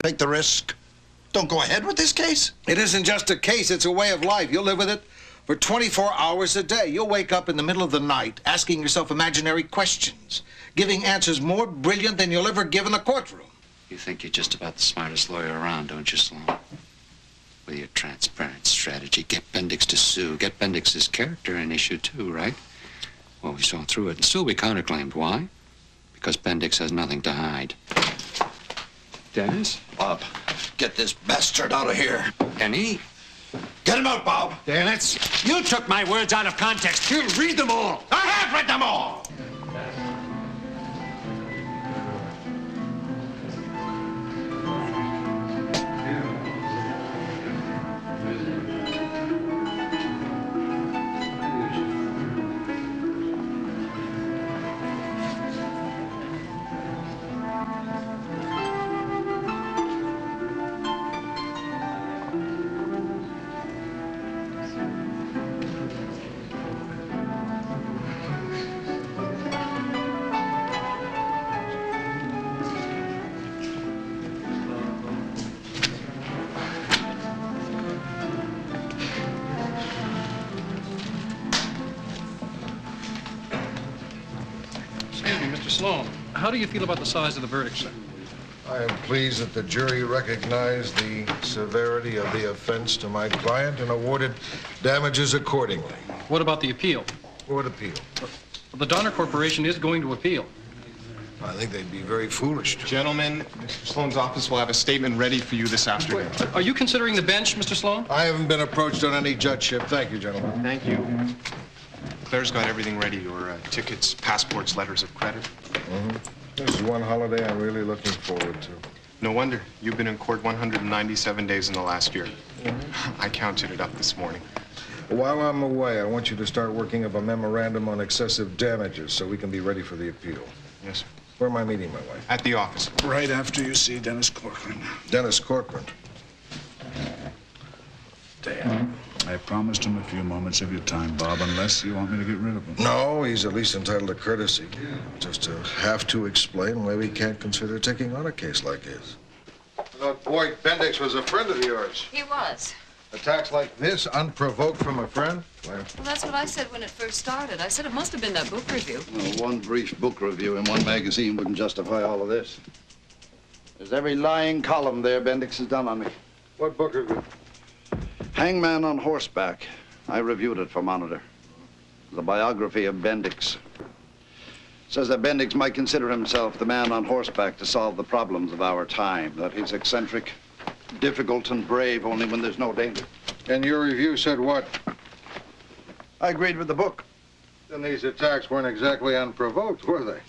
Take the risk. Don't go ahead with this case. It isn't just a case, it's a way of life. You'll live with it for 24 hours a day. You'll wake up in the middle of the night asking yourself imaginary questions, giving answers more brilliant than you'll ever give in the courtroom. You think you're just about the smartest lawyer around, don't you, Sloan? With your transparent strategy, get Bendix to sue, get Bendix's character an issue too, right? Well, we saw through it and still be counterclaimed. Why? Because Bendix has nothing to hide. Dennis? Bob, get this bastard out of here. Penny? Get him out, Bob. Dennis, you took my words out of context. Here, read them all. I have read them all. Sloan, how do you feel about the size of the verdict, sir? I am pleased that the jury recognized the severity of the offense to my client and awarded damages accordingly. What about the appeal? What appeal? The Donner Corporation is going to appeal. I think they'd be very foolish to. Gentlemen, Mr. Sloan's office will have a statement ready for you this afternoon. Are you considering the bench, Mr. Sloan? I haven't been approached on any judgeship. Thank you, gentlemen. Thank you. Claire's got everything ready, your tickets, passports, letters of credit. Mm-hmm. This is one holiday I'm really looking forward to. No wonder. You've been in court 197 days in the last year. Mm-hmm. I counted it up this morning. While I'm away, I want you to start working up a memorandum on excessive damages so we can be ready for the appeal. Yes, sir. Where am I meeting my wife? At the office. Right after you see Dennis Corcoran. Dennis Corcoran. Dane, I promised him a few moments of your time, Bob, unless you want me to get rid of him. No, he's at least entitled to courtesy. Just to have to explain why we can't consider taking on a case like his. I thought Boyd Bendix was a friend of yours. He was. Attacks like this, unprovoked from a friend? Well, that's what I said when it first started. I said it must have been that book review. Well, one brief book review in one magazine wouldn't justify all of this. There's every lying column there Bendix has done on me. What book review? Hangman on Horseback. I reviewed it for Monitor. The biography of Bendix. Says that Bendix might consider himself the man on horseback to solve the problems of our time. That he's eccentric, difficult, and brave only when there's no danger. And your review said what? I agreed with the book. Then these attacks weren't exactly unprovoked, were they?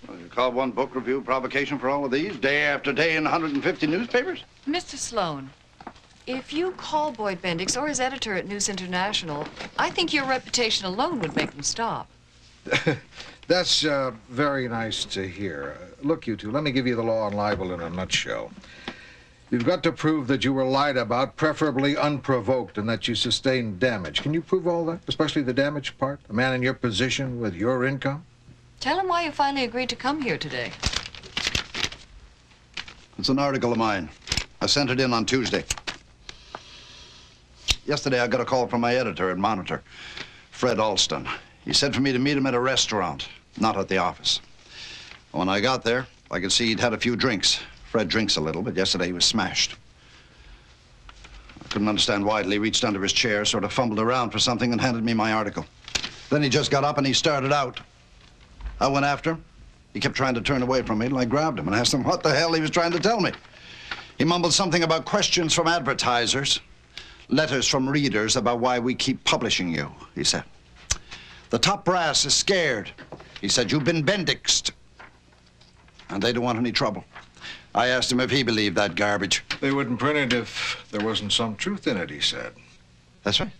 Well, you call one book review provocation for all of these, day after day in 150 newspapers? Mr. Sloan, if you call Boyd Bendix or his editor at News International, I think your reputation alone would make them stop. That's very nice to hear. Look, you two, let me give you the law on libel in a nutshell. You've got to prove that you were lied about, preferably unprovoked, and that you sustained damage. Can you prove all that, especially the damage part? A man in your position with your income? Tell him why you finally agreed to come here today. It's an article of mine. I sent it in on Tuesday. Yesterday, I got a call from my editor at Monitor, Fred Alston. He said for me to meet him at a restaurant, not at the office. When I got there, I could see he'd had a few drinks. Fred drinks a little, but yesterday he was smashed. I couldn't understand why till he reached under his chair, sort of fumbled around for something and handed me my article. Then he just got up and he started out. I went after him. He kept trying to turn away from me till I grabbed him and asked him what the hell he was trying to tell me. He mumbled something about questions from advertisers, letters from readers about why we keep publishing you, he said. The top brass is scared. He said, you've been Bendixed, and they don't want any trouble. I asked him if he believed that garbage. They wouldn't print it if there wasn't some truth in it, he said. That's right.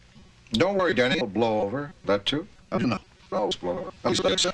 Don't worry, Danny. It'll blow over. That too? I don't know. Oh, it's blow over.